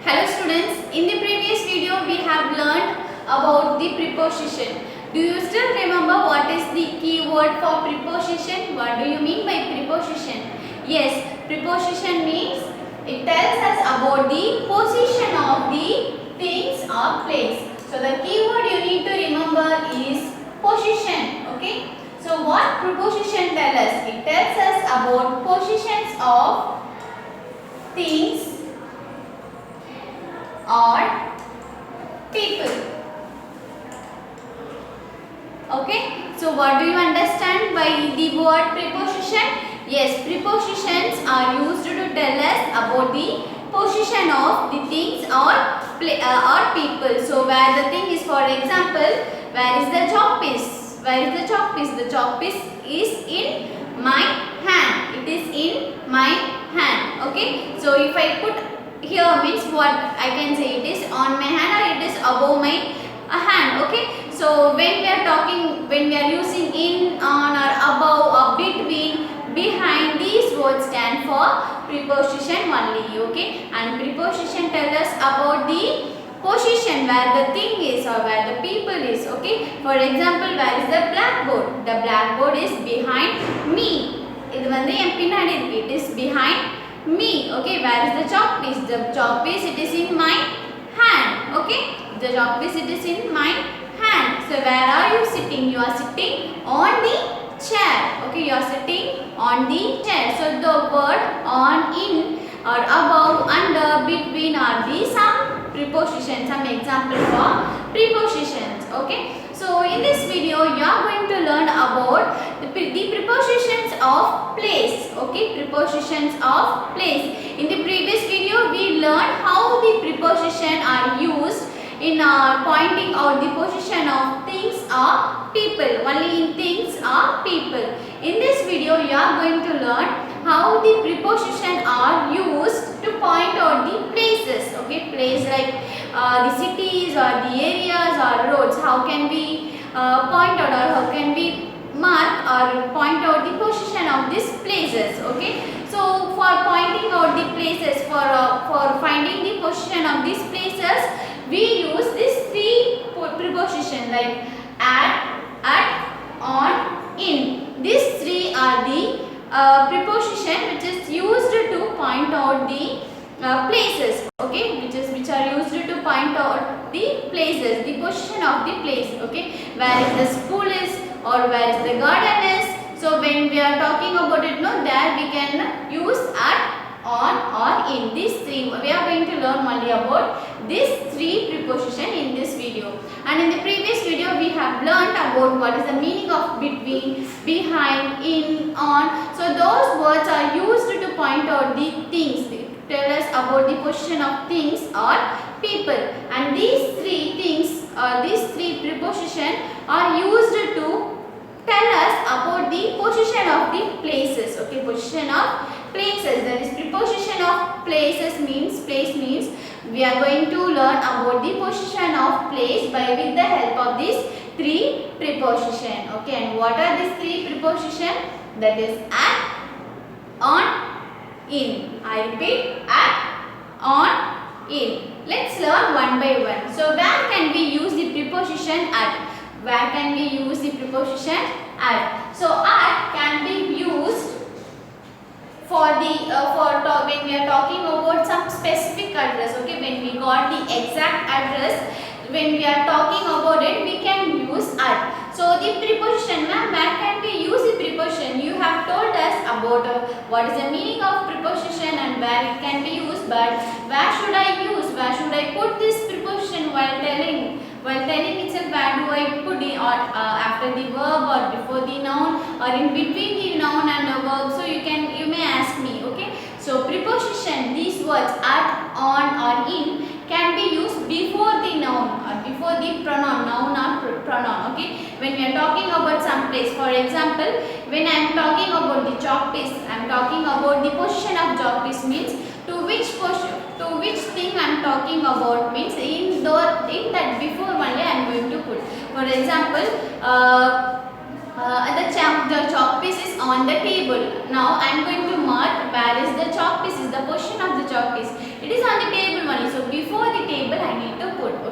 Hello students, in the previous video we have learned about the preposition. Do you still remember what is the key word for preposition? What do you mean by preposition? Yes, preposition means it tells us about the position of the things or place. So the key word you need to remember is position. Okay. So what preposition tells us? It tells us about positions of things or people. Okay, so what do you understand by the word preposition? Yes, prepositions are used to tell us about the position of the things or people. So where the thing is, for example, where is the chalk piece? Where is the chalk piece? The chalk piece is in my hand. It is in my hand. Okay, so if I put here means what I can say, it is on my hand or it is above my hand. Okay, so when we are talking, when we are using in, on or above or between, behind, these words stand for preposition only. Okay, and preposition tell us about the position where the thing is or where the people is. Okay, for example, where is the blackboard? The blackboard is behind me. இது வந்து என் பின்னாடி இருக்கு. It is behind me. Okay, where is the chalk piece? The chalk piece, it is in my hand. Okay, the chalk piece, it is in my hand. So where are you sitting? You are sitting on the chair. Okay, you are sitting on the chair. So the word on, in or above, under, between are the some prepositions, some example for prepositions. Okay, so in this video you are going to learn about the prepositions of place. Okay, prepositions of place. In the previous video we learned how the preposition are used in pointing out the position of things or people. Only in things or people. In this video you are going to learn how the preposition are used to point out the places. Okay, place like the cities or the areas or roads. How can we point out or how can we mark or point out the position of these places? Okay, so for pointing out the places, for finding the position of these places, we use these three prepositions like at, on, in. These three are the preposition which is used to point out the places. Okay, which are used to point out the places, the position of the place. Okay, where is the school is or where is the garden is. So when we are talking about it, no, there we can use at, on or in. These three we are going to learn only about these three preposition in this video. And in the previous video we have learned about what is the meaning of between, behind, in, on. So those words are used to point out the things, tell us about the position of things or people. And these three things or these three preposition are used to tell us about the position of the places. Okay, position of places. That is preposition of places means, place means we are going to learn about the position of place by with the help of these three preposition. Okay, and what are these three preposition? That is at, on, in. I repeat, at, on, in. Let's learn one by one. So where can we use the preposition at? Where can we use the preposition at? So at can be used for the when we are talking about some specific address. Okay, when we got the exact address, when we are talking about it, we can use at. So the preposition, ma'am, where can we use the preposition? You have told us about what is the meaning of preposition and where it can be used, but where should I use? Where should I put this preposition while telling? While telling itself, where do I put it? Or after the verb or before the noun or in between the noun and the verb? So you may ask me. Okay, so preposition, these words at, on or in can be used before the noun or before the pronoun, noun or pronoun. Okay, when we are talking about some place, for example, when I am talking about the chalk piece, I am talking about the position of chalk piece means to which position, to which thing I am talking about means in that before only I am going to put. For example, the chalk piece is on the table. Now I am going to mark where is the chalk piece, is the position of the chalk piece. It is on the table only. So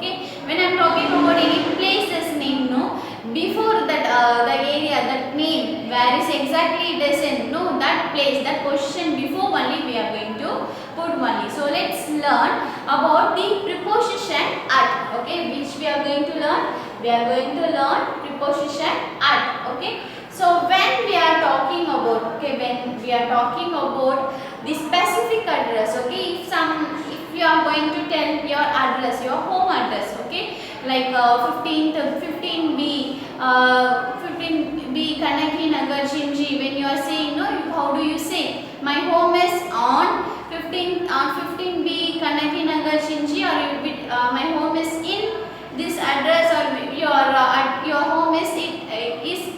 Okay, when I'm talking about any places name, no, before that the area, that name, where is exactly it is in, no, that place, that position before only we are going to put only. So let's learn about the preposition at. Okay, which we are going to learn? We are going to learn preposition at. Okay, so when we are talking about, okay, when we are talking about the specific address, okay, if you are going to tell your address, your home address, okay, like 15B, 15B Kanaki Nagar Chinji. When you are saying, no, how do you say? My home is on 15B Kanaki Nagar Chinji, or my home is in this address, or your home is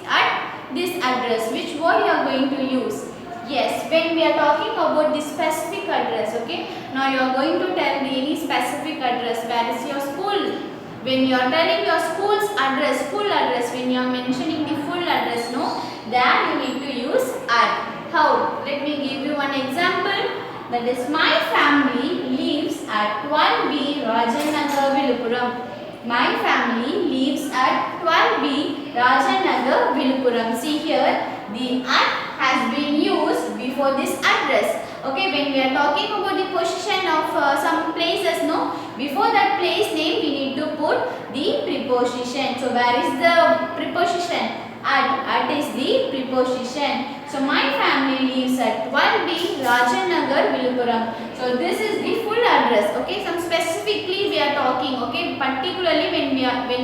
at this address. Which word you are going to use? Yes, when we are talking about the specific address, okay. Now you are going to tell any specific address. Where is your school? When you are telling your school's address, full address, when you are mentioning the full address, no, there you need to use at. How? Let me give you one example. That is, my family lives at 12B Rajanagar Viluppuram. My family lives at 12B Rajanagar Viluppuram. See here, the at has been used before this address. Okay, when we are talking about the position of some places, no, before that place name we need to put the preposition. So where is the preposition? At is the preposition. So my family lives at 12B Rajanagar Viluppuram. So this is the full address. Okay, some specifically we are talking. Okay, particularly when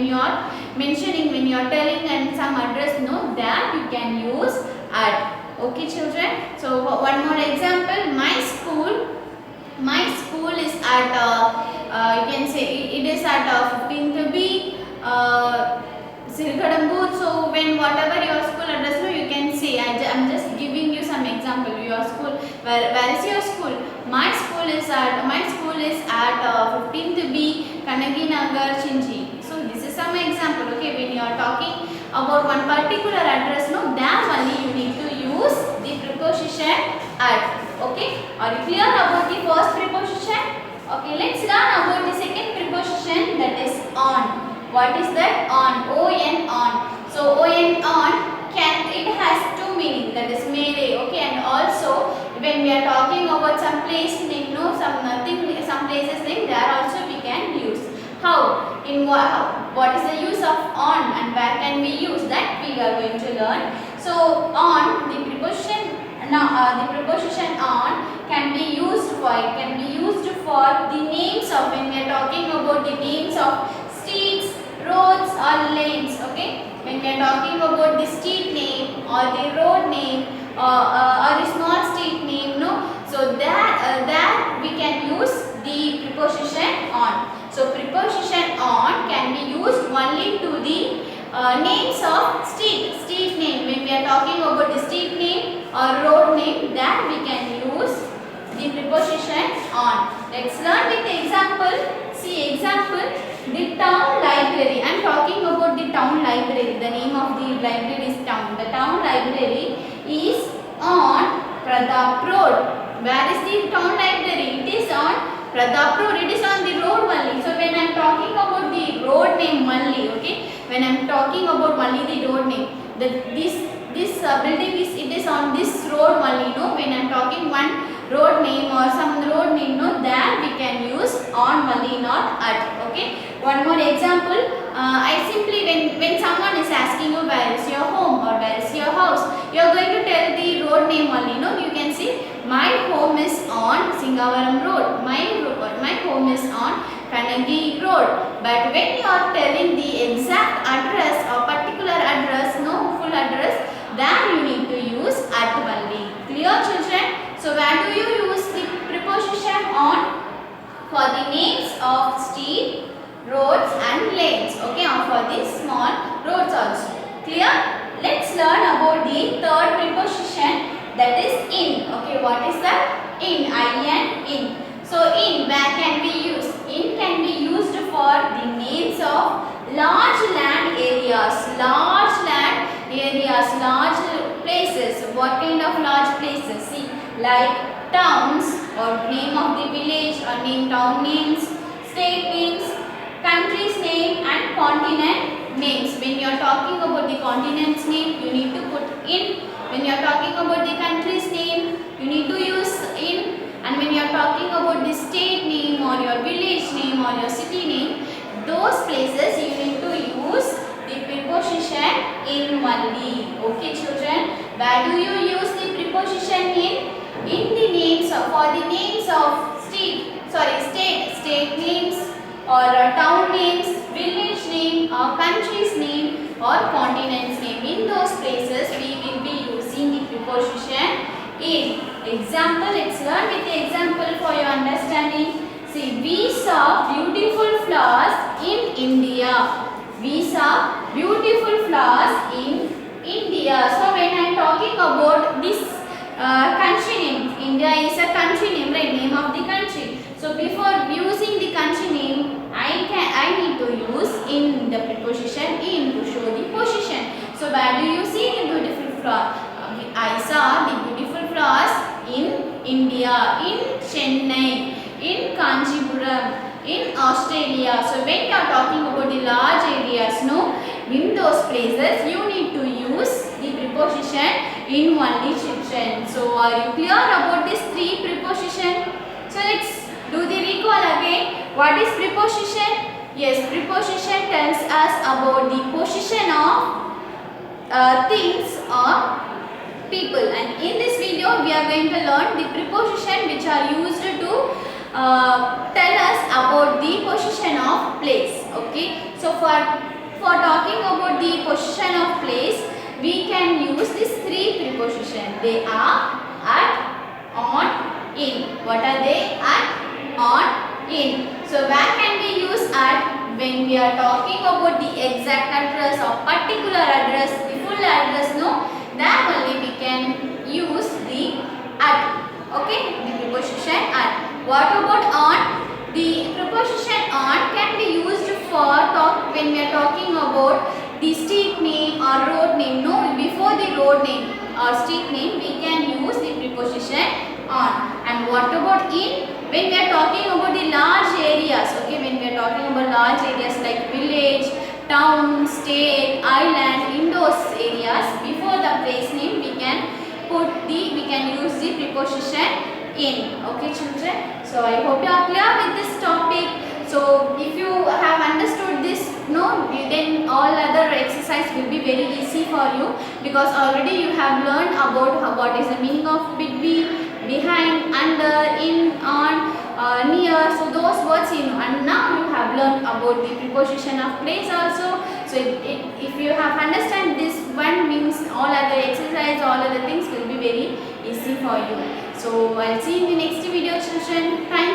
you are mentioning, when you are telling and some address, no, that you can use at. Okay, children. So one more example. My school is at you can say it is at 15th B Sirgadambur. So when whatever your school address, no, you can say. I'm just giving you some example. Your school. Where is your school? My school is at 15th B Kanagi Nagar Chinji. So this is some example. Okay, when you are talking about one particular address, no, there only you need to use the preposition at. Okay, are you clear about the first preposition? Okay, let's learn about the second preposition, that is on. What is that? On. O-N, on. So O-N, on, it has two meanings, that is mere. Okay, and also when we are talking about some place name, no, some places name, there also we can use. How? In what is the use of on and where can we use that? We are going to learn. So on, the preposition on can be used for the names of, when we are talking about the names of streets, roads or lanes. Okay, when we are talking about the street name or the road name or the small street name, no, so that we can use the preposition on. So preposition on can be used only to the names of street name. When we are talking about the street name or road name, that we can use the preposition on. Let's learn with the example. See example, the town library. I am talking about the town library. The name of the library is town. The town library is on Pratap Road. Where is the town library? It is on Pratap Road. It is on the road only. So when I am talking about the road name only, okay, when I am talking about only the road name, this building is on this road only. No, when I am talking one road name or some road name, no, there we can use on only, not at. Okay. One more example. I simply, when someone is asking you where is your home or where is your house, you are going to tell the road name only. No, you can see my home is on Singavaram Road. My home is on Kanagi Road. But when you are telling the exact address or particular address, no, full address, then you need to use at only. Clear, children? So where do you use the preposition on? For the names of street, roads and lanes. Okay, or for the small roads also. Clear? Let's learn about the third preposition, that is in. Okay, what is that? In. I-N, in. So in, where can we use? In can be used for the names of large land areas. Large places. What kind of large places? See, like towns or name of the village or town names, state names, country's name and continent names. When you are talking about the continent's name, you need to put in. When you are talking about the country's name, you need to use in. And when you are talking about the state name or your village name or your city name, those places you need to use the preposition in only. Okay children, where do you use the preposition in? In the names of, for the names of state names or town names, village name or country's name or continent's name. In those places we will be using the preposition in. Example, let's learn with the example for your understanding. See, we saw beautiful flowers in India. We saw beautiful flowers in India. So when I am talking about this country name, India is a country name, right? Name of the country. So before using the country name, I need to use in the preposition in to show the position. So where do you see the beautiful flower? I saw the beautiful flowers in India, in Chennai, in Kanchipuram, in Australia. So when you are talking about the large areas, no, in those places you need to use the preposition in only children. So are you clear about these three preposition? So let's do the recall again. What is preposition? Yes, preposition tells us about the position of things or people, and in this video we are going to learn the preposition which are used to tell us about the position of place. Okay, so for talking about the position of place, we can use these three prepositions. They are at, on, in. What are they? At, on, in. So where can we use at? When we are talking about the exact address or particular address, the full address, no, then only we can use the at. Okay, the preposition at. What about on? The preposition on can be used for when we are talking about the street name or road name. No, before the road name or street name we can use the preposition on. And what about in? When we are talking about the large areas, okay, when we are talking about large areas like village, town, state, island, in those areas, before the place name we can use the preposition in. Okay children, so I hope you are clear with this topic. So if you have understood this, no, then all other exercise will be very easy for you, because already you have learned about what is the meaning of between, behind, under, in, on, near. So those words you know, and now you have learned about the preposition of place also. So if you have understand this one means all other exercise, all other things will be very easy for you. So I'll see you in the next video children. Thank you.